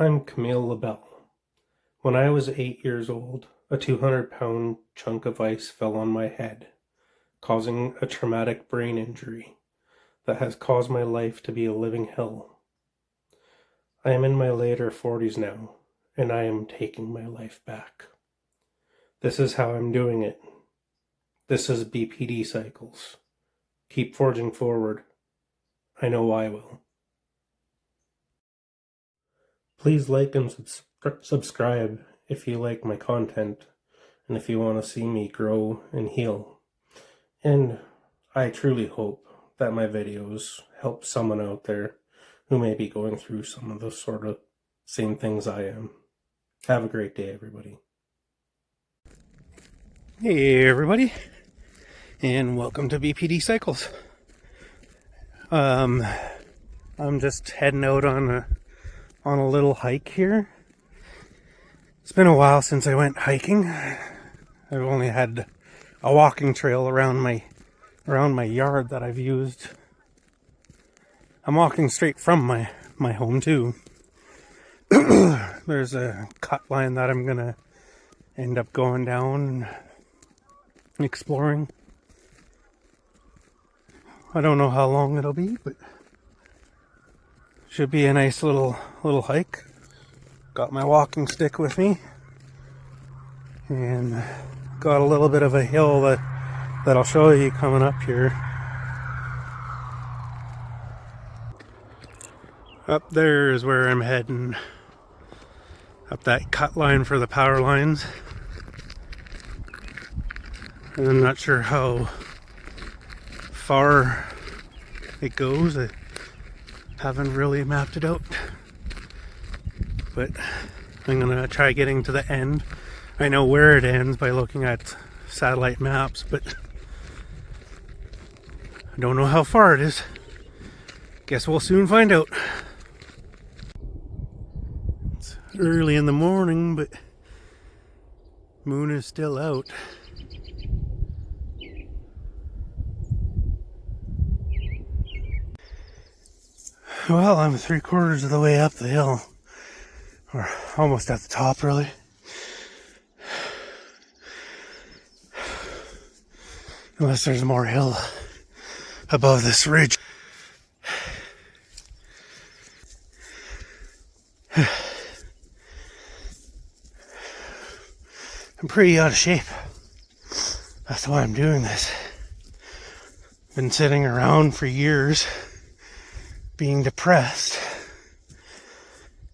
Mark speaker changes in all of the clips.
Speaker 1: I'm Camil. When I was 8 years old, a 200-pound chunk of ice fell on my head, causing a traumatic brain injury that has caused my life to be a living hell. I am in my later 40s now, and I am taking my life back. This is how I'm doing it. This is BPD Cycles. Keep forging forward. I know I will. Please like and subscribe if you like my content and if you want to see me grow and heal. And I truly hope that my videos help someone out there who may be going through some of the sort of same things I am. Have a great day, everybody.
Speaker 2: Hey everybody, and welcome to BPD Cycles. I'm just heading out on a little hike here. It's been a while since I went hiking. I've only had a walking trail around my yard that I've used. I'm walking straight from my home too. There's a cut line that I'm gonna end up going down and exploring. I don't know how long it'll be, but should be a nice little hike. Got my walking stick with me, and got a little bit of a hill that I'll show you coming up here. Up there is where I'm heading, up that cut line for the power lines. And I'm not sure how far it goes. I haven't really mapped it out, but I'm gonna try getting to the end. I know where it ends by looking at satellite maps, but I don't know how far it is. Guess we'll soon find out. It's early in the morning, but moon is still out. Well, I'm 3/4 of the way up the hill, or almost at the top, really. Unless there's more hill above this ridge. I'm pretty out of shape. That's why I'm doing this. Been sitting around for years, being depressed,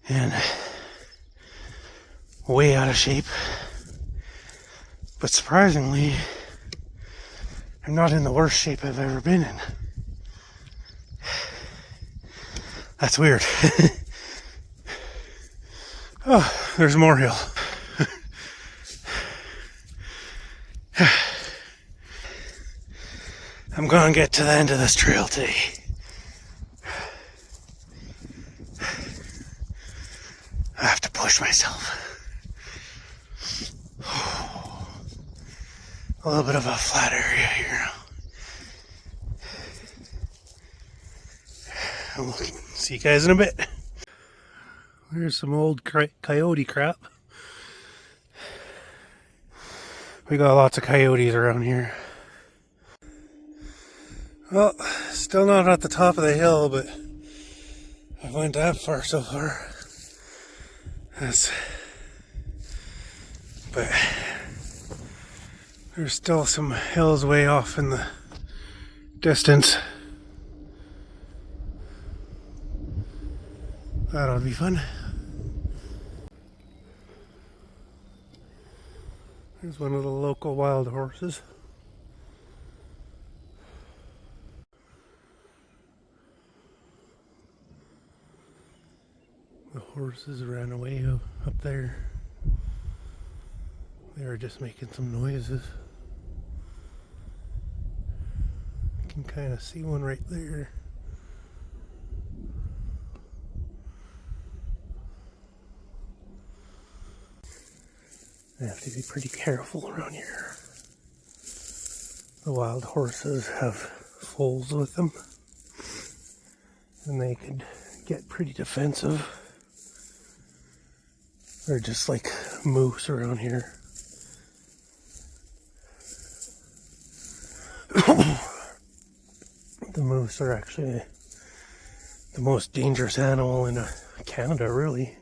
Speaker 2: and way out of shape. But surprisingly, I'm not in the worst shape I've ever been in. That's weird. Oh, there's more hill. I'm gonna get to the end of this trail today. I have to push myself. A little bit of a flat area here. I'll see you guys in a bit. There's some old coyote crap. We got lots of coyotes around here. Well, still not at the top of the hill, but I went that far so far. But there's still some hills way off in the distance. That'll be fun. There's one of the local wild horses. The horses ran away up there. They were just making some noises. You can kind of see one right there. I have to be pretty careful around here. The wild horses have foals with them, and they could get pretty defensive. They're just like moose around here. The moose are actually the most dangerous animal in Canada, really.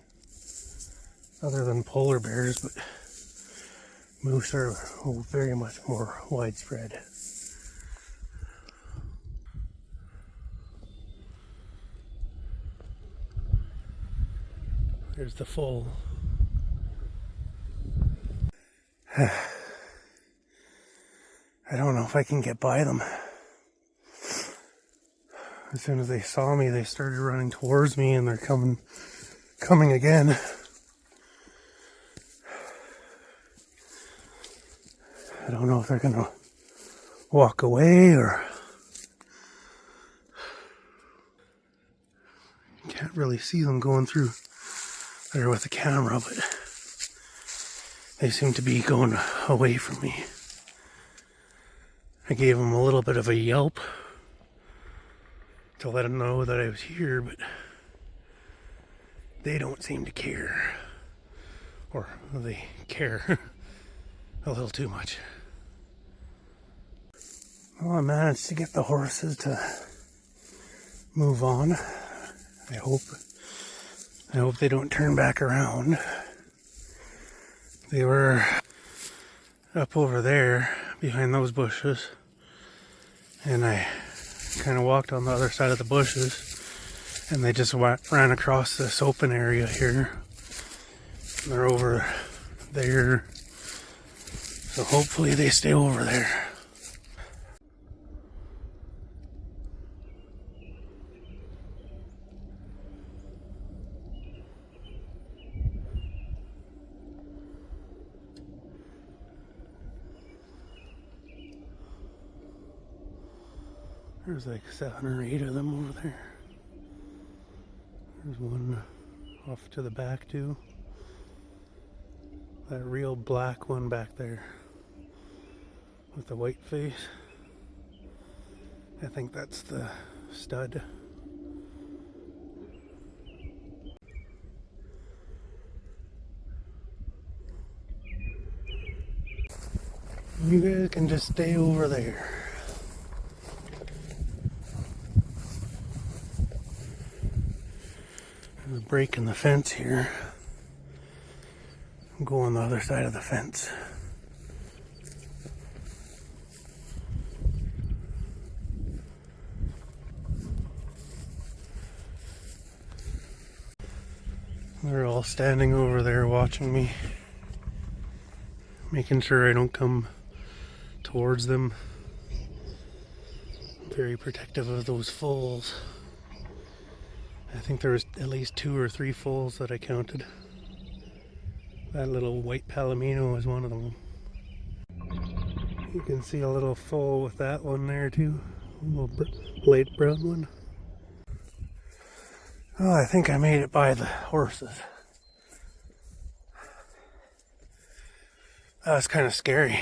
Speaker 2: Other than polar bears, but moose are very much more widespread. There's the foal. I don't know if I can get by them. As soon as they saw me, they started running towards me, and they're coming again. I don't know if they're gonna walk away or... Can't really see them going through there with the camera, but they seem to be going away from me. I gave them a little bit of a yelp to let them know that I was here, but they don't seem to care. Or they care a little too much. Well, I managed to get the horses to move on. I hope they don't turn back around. They were up over there behind those bushes, and I kind of walked on the other side of the bushes, and they just ran across this open area here. And they're over there, so hopefully they stay over there. There's like 7 or 8 of them over there. There's one off to the back too. That real black one back there with the white face. I think that's the stud. You guys can just stay over there. There's a break in the fence here. I'll go on the other side of the fence. They're all standing over there watching me, making sure I don't come towards them. I'm very protective of those foals. I think there was at least 2 or 3 foals that I counted. That little white palomino was one of them. You can see a little foal with that one there too. A little light brown one. Oh, I think I made it by the horses. That was kind of scary.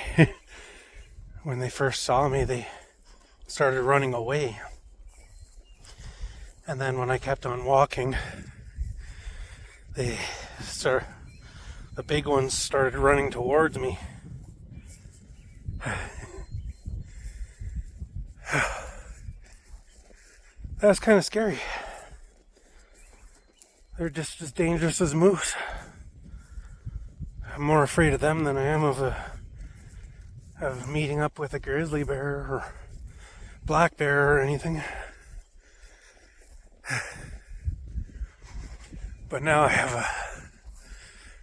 Speaker 2: When they first saw me, they started running away. And then when I kept on walking, the big ones started running towards me. That was kind of scary. They're just as dangerous as moose. I'm more afraid of them than I am of meeting up with a grizzly bear or black bear or anything. But now I have a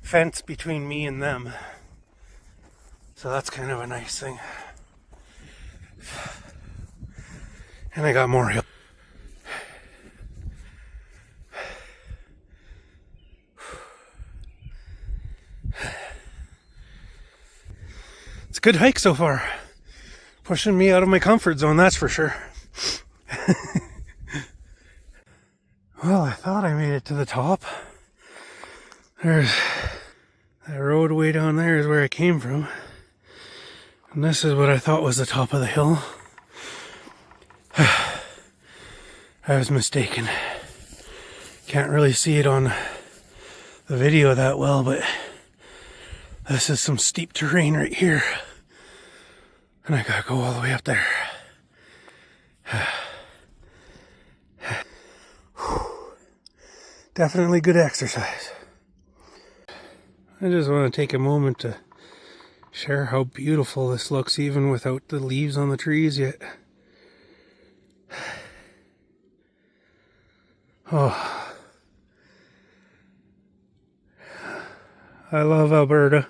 Speaker 2: fence between me and them, so that's kind of a nice thing. And I got more help. It's a good hike so far. Pushing me out of my comfort zone, that's for sure. Well, I thought I made it to the top. There's that road way down there is where I came from. And this is what I thought was the top of the hill. I was mistaken. Can't really see it on the video that well, but this is some steep terrain right here. And I gotta go all the way up there. Definitely good exercise. I just want to take a moment to share how beautiful this looks even without the leaves on the trees yet. Oh, I love Alberta.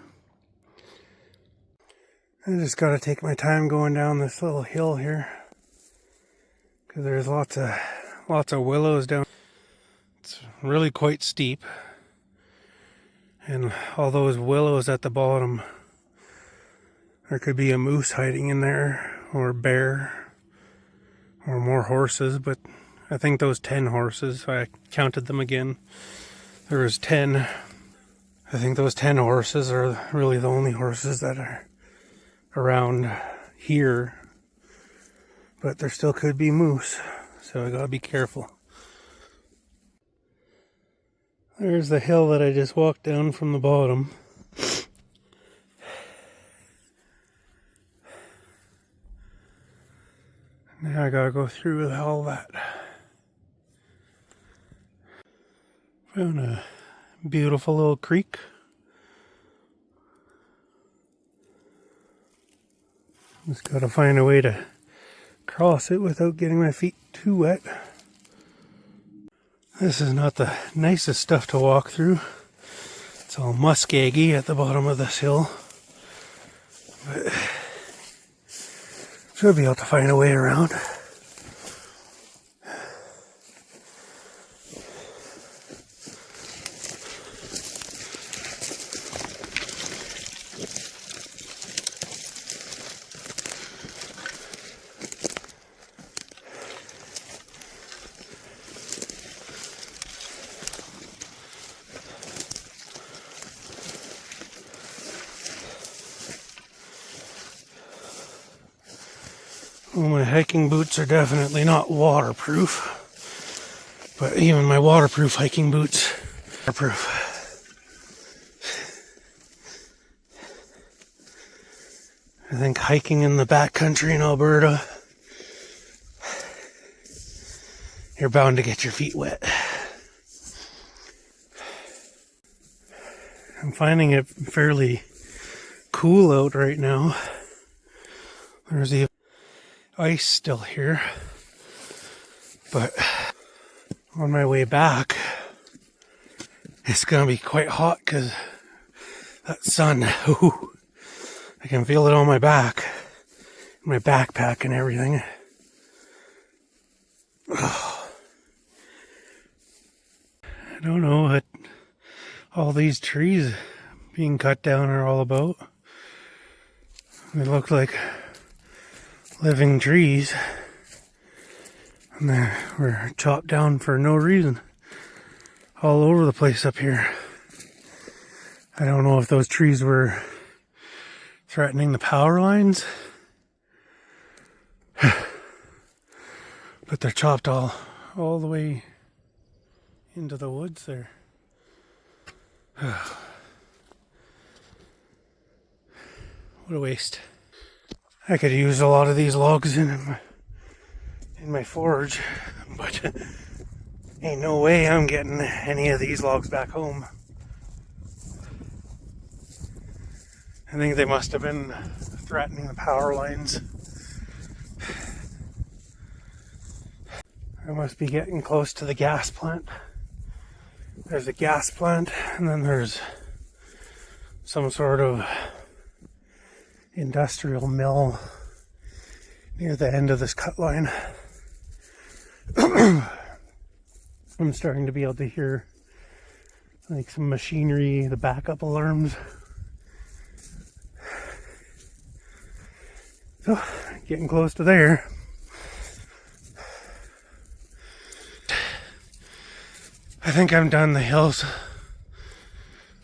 Speaker 2: I just gotta take my time going down this little hill here, because there's lots of willows down. It's really quite steep, and all those willows at the bottom, there could be a moose hiding in there, or a bear, or more horses. But I think those 10 horses, I counted them again, there was 10. I think those 10 horses are really the only horses that are around here, but there still could be moose, so I gotta be careful. There's the hill that I just walked down from the bottom. Now I gotta go through with all that. Found a beautiful little creek. Just gotta find a way to cross it without getting my feet too wet. This is not the nicest stuff to walk through. It's all muskeggy at the bottom of this hill. But should be able to find a way around. Well, my hiking boots are definitely not waterproof, but even my waterproof hiking boots are waterproof. I think hiking in the backcountry in Alberta, you're bound to get your feet wet. I'm finding it fairly cool out right now. There's the ice still here, but on my way back it's gonna be quite hot because that sun, ooh, I can feel it on my back, my backpack and everything. Oh. I don't know what all these trees being cut down are all about. They look like living trees, and they were chopped down for no reason all over the place up here. I don't know if those trees were threatening the power lines, but they're chopped all the way into the woods there. What a waste. I could use a lot of these logs in my forge, but ain't no way I'm getting any of these logs back home. I think they must have been threatening the power lines. I must be getting close to the gas plant. There's a gas plant, and then there's some sort of industrial mill near the end of this cut line. I'm starting to be able to hear like some machinery, the backup alarms. So, getting close to there. I think I'm done the hills,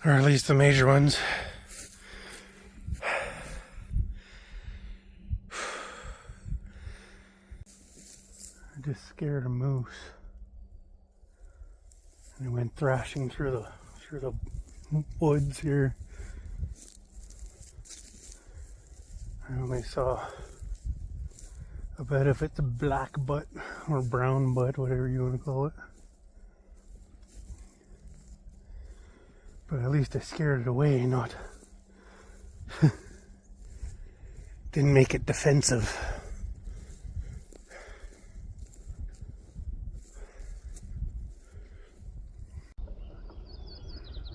Speaker 2: or at least the major ones. I just scared a moose, and it went thrashing through through the woods here. I only saw a bit if it's a black butt or brown butt, whatever you want to call it. But at least I scared it away, not didn't make it defensive.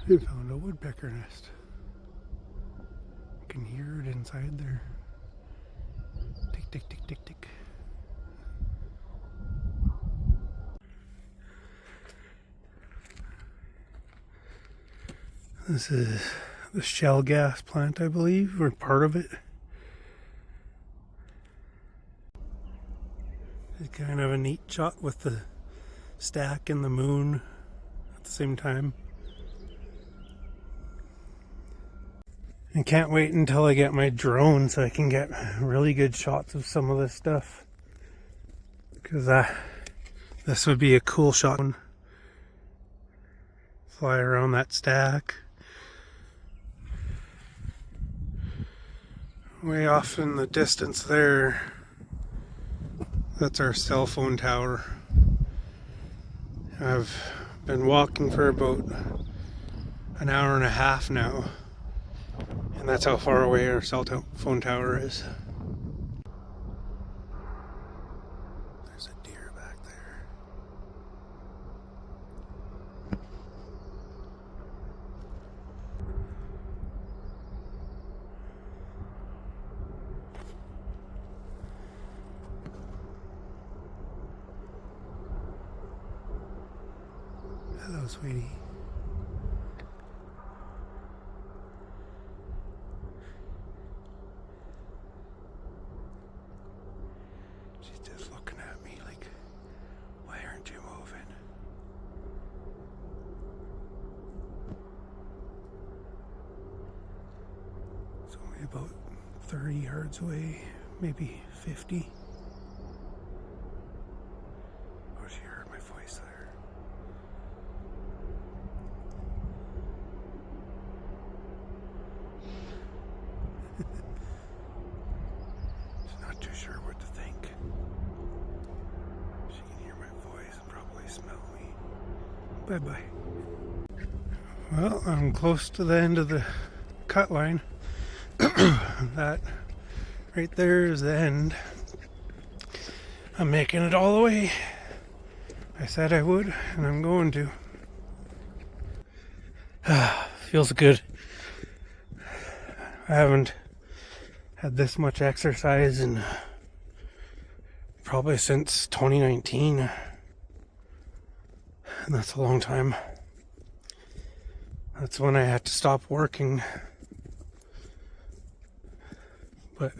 Speaker 2: I found a woodpecker nest. You can hear it inside there. Tick, tick, tick, tick, tick. This is the shell gas plant, I believe, or part of it. It's kind of a neat shot with the stack and the moon at the same time. I can't wait until I get my drone so I can get really good shots of some of this stuff. Because this would be a cool shot. Fly around that stack. Way off in the distance there, that's our cell phone tower. I've been walking for about an hour and a half now, and that's how far away our cell phone tower is. There's a deer back there. Hello, sweetie. She's just looking at me like, why aren't you moving? It's only about 30 yards away, maybe 50. Oh, she heard my voice there. Too sure what to think. She can hear my voice and probably smell me. Bye-bye. Well, I'm close to the end of the cut line. That right there is the end. I'm making it all the way. I said I would, and I'm going to. Feels good. I haven't had this much exercise in probably since 2019, and that's a long time. That's when I had to stop working. But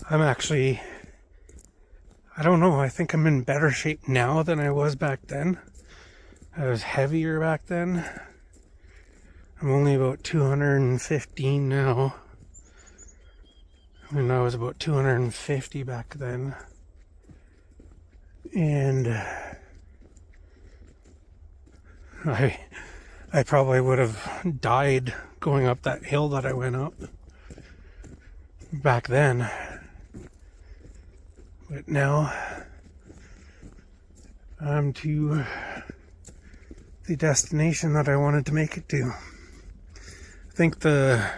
Speaker 2: I'm actually, I don't know, I think I'm in better shape now than I was back then. I was heavier back then. I'm only about 215 now. And I was about 250 back then. And I probably would have died going up that hill that I went up back then. But now I'm to the destination that I wanted to make it to. I think the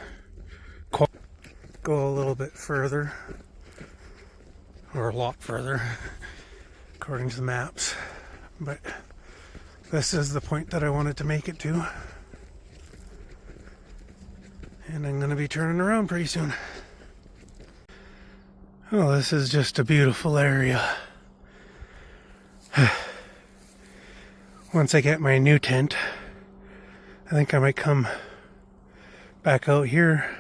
Speaker 2: go a little bit further, or a lot further, according to the maps, but this is the point that I wanted to make it to, and I'm going to be turning around pretty soon. Oh, this is just a beautiful area. Once I get my new tent, I think I might come back out here,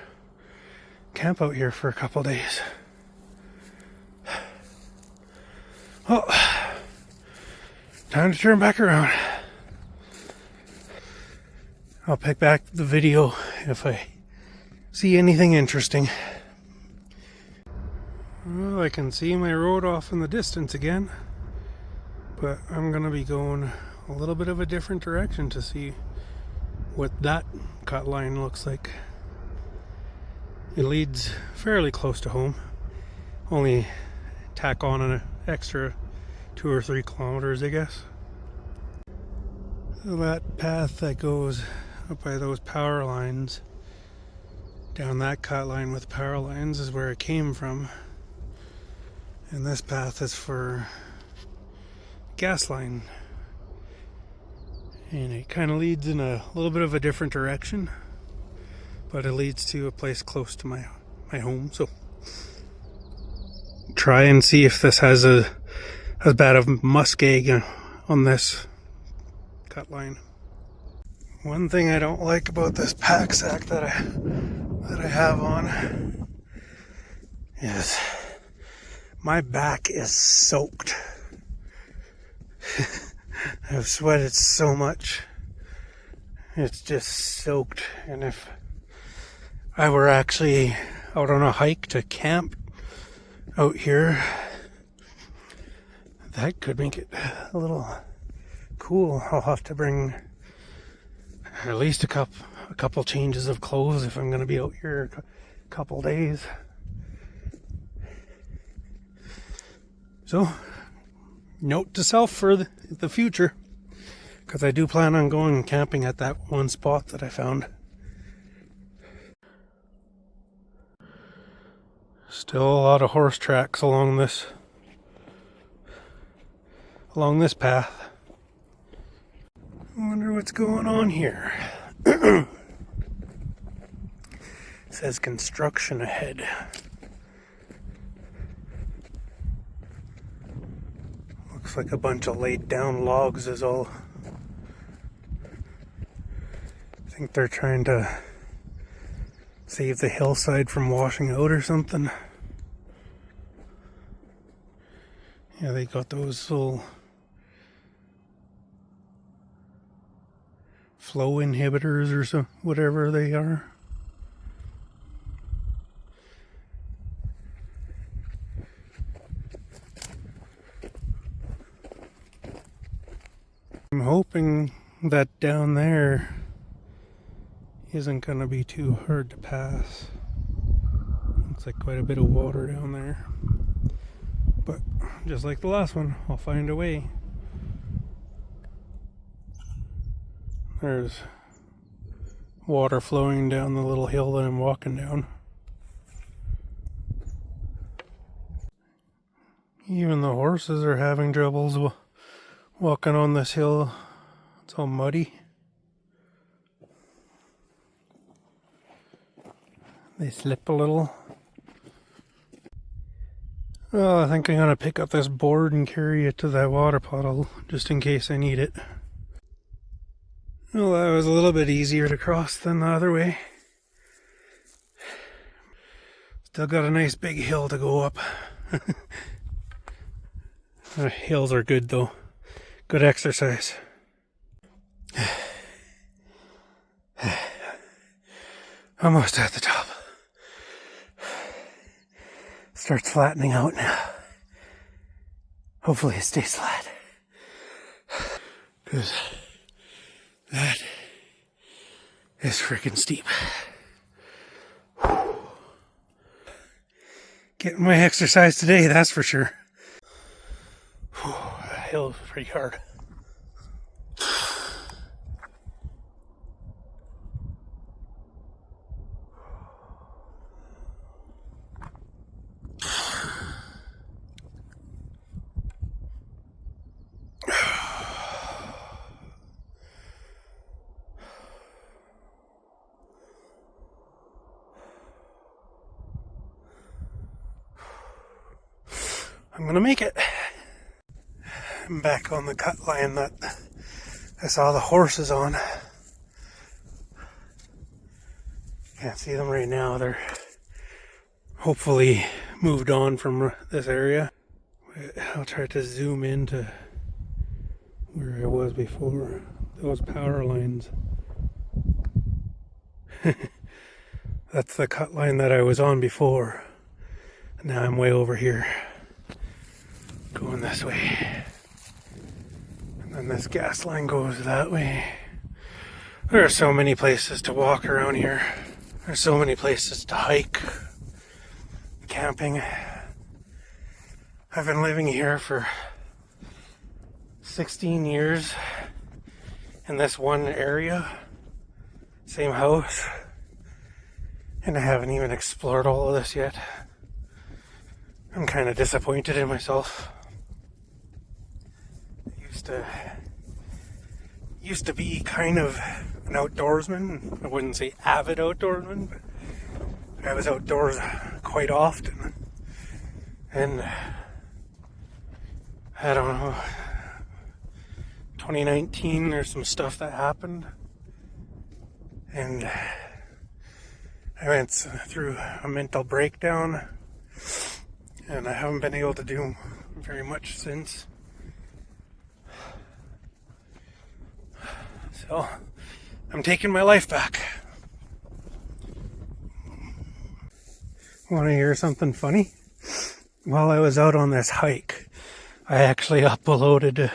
Speaker 2: camp out here for a couple days. Well, time to turn back around. I'll pick back the video if I see anything interesting. Well, I can see my road off in the distance again, but I'm gonna be going a little bit of a different direction to see what that cut line looks like. It leads fairly close to home. Only tack on an extra 2 or 3 kilometers, I guess. So that path that goes up by those power lines, down that cut line with power lines, is where it came from. And this path is for gas line. And it kind of leads in a little bit of a different direction, but it leads to a place close to my home. So try and see if this has as bad of muskeg on this cut line. One thing I don't like about this pack sack that I have on is my back is soaked. I've sweated so much. It's just soaked. And if I were actually out on a hike to camp out here, that could make it a little cool. I'll have to bring at least a couple changes of clothes if I'm going to be out here a couple days. So, note to self for the future, because I do plan on going camping at that one spot that I found. Still a lot of horse tracks along this path. I wonder what's going on here. It says construction ahead. Looks like a bunch of laid down logs is all. I think they're trying to save the hillside from washing out or something. Yeah, they got those little flow inhibitors or so, whatever they are. I'm hoping that down there isn't going to be too hard to pass. Looks like quite a bit of water down there. But just like the last one, I'll find a way. There's water flowing down the little hill that I'm walking down. Even the horses are having troubles walking on this hill. It's all muddy. They slip a little. Well, I think I'm gonna pick up this board and carry it to that water puddle just in case I need it. Well, that was a little bit easier to cross than the other way. Still got a nice big hill to go up. Hills are good though. Good exercise. Almost at the top. Starts flattening out now. Hopefully it stays flat. Because that is freaking steep. Getting my exercise today, that's for sure. That hill is pretty hard. I'm gonna make it. I'm back on the cut line that I saw the horses on. Can't see them right now. They're hopefully moved on from this area. I'll try to zoom into where I was before. Those power lines. That's the cut line that I was on before. Now I'm way over here. Going this way. And then this gas line goes that way. There are so many places to walk around here. There's so many places to hike, camping. I've been living here for 16 years in this one area, same house, and I haven't even explored all of this yet. I'm kind of disappointed in myself. Used to be kind of an outdoorsman. I wouldn't say avid outdoorsman, but I was outdoors quite often. And I don't know, 2019 there's some stuff that happened, and I went through a mental breakdown, and I haven't been able to do very much since. So I'm taking my life back. Want to hear something funny? While I was out on this hike, I actually uploaded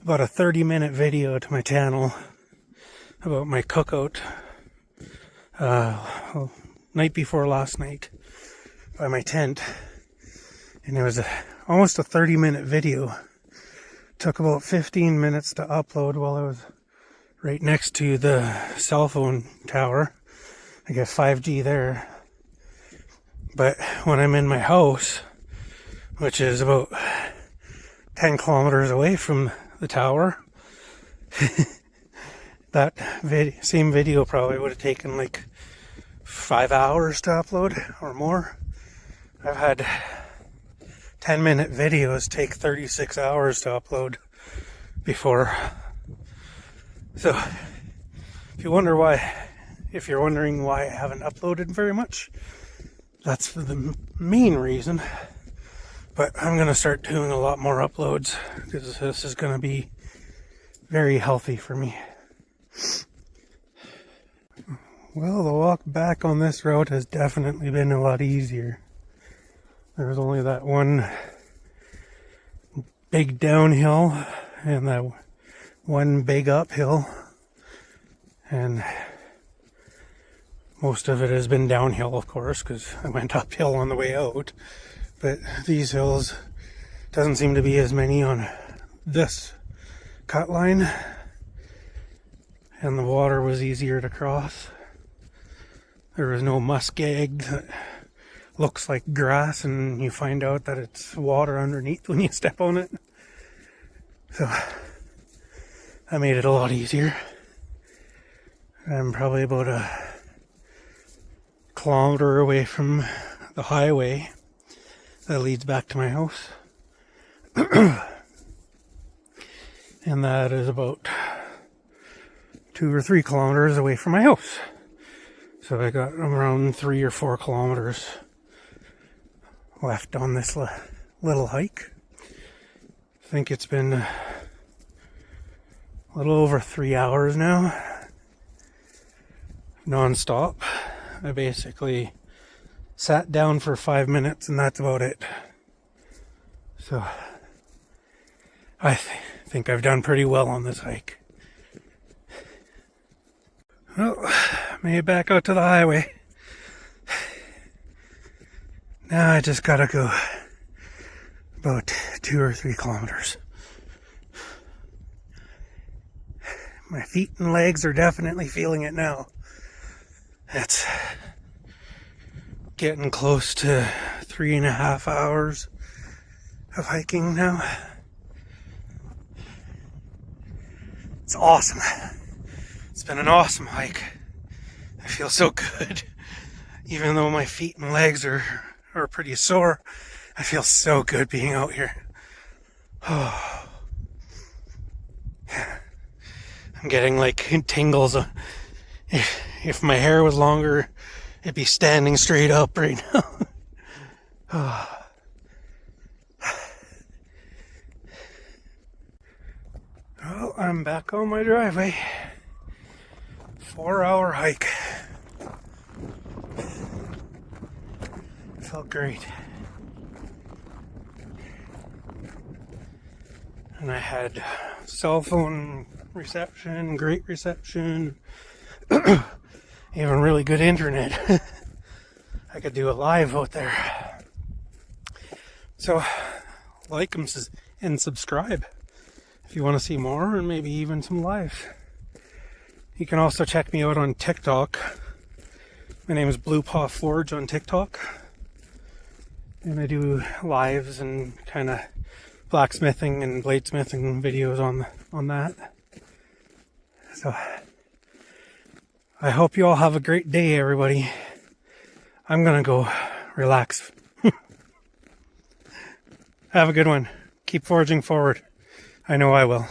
Speaker 2: about a 30-minute video to my channel about my cookout night before last night by my tent. And it was almost a 30-minute video. Took about 15 minutes to upload while I was right next to the cell phone tower. I get 5G there. But when I'm in my house, which is about 10 kilometers away from the tower, that same video probably would have taken like 5 hours to upload or more. I've had 10-minute videos take 36 hours to upload before. So, if you're wondering why I haven't uploaded very much, that's for the main reason. But I'm going to start doing a lot more uploads because this is going to be very healthy for me. Well, the walk back on this route has definitely been a lot easier. There was only that one big downhill and that one big uphill, and most of it has been downhill, of course, because I went uphill on the way out. But these hills doesn't seem to be as many on this cut line, and the water was easier to cross. There was no muskeg that looks like grass, and you find out that it's water underneath when you step on it. So that made it a lot easier. I'm probably about a kilometer away from the highway that leads back to my house. And that is about 2 or 3 kilometers away from my house. So I got around 3 or 4 kilometers left on this little hike. I think it's been a little over 3 hours now, non-stop. I basically sat down for 5 minutes and that's about it. So I think I've done pretty well on this hike. Well, made it back out to the highway. Now I just gotta go about 2 or 3 kilometers. My feet and legs are definitely feeling it now. It's getting close to 3.5 hours of hiking now. It's awesome. It's been an awesome hike. I feel so good. Even though my feet and legs are pretty sore, I feel so good being out here. Oh. I'm getting like tingles. If my hair was longer, it'd be standing straight up right now. Oh. Well, I'm back on my driveway. 4-hour hike. Felt great. And I had cell phone reception, great reception, even really good internet. I could do a live out there. So, like and subscribe if you want to see more and maybe even some lives. You can also check me out on TikTok. My name is Blue Paw Forge on TikTok. And I do lives and kind of blacksmithing and bladesmithing videos on that. So, I hope you all have a great day, everybody. I'm gonna go relax. Have a good one. Keep forging forward. I know I will.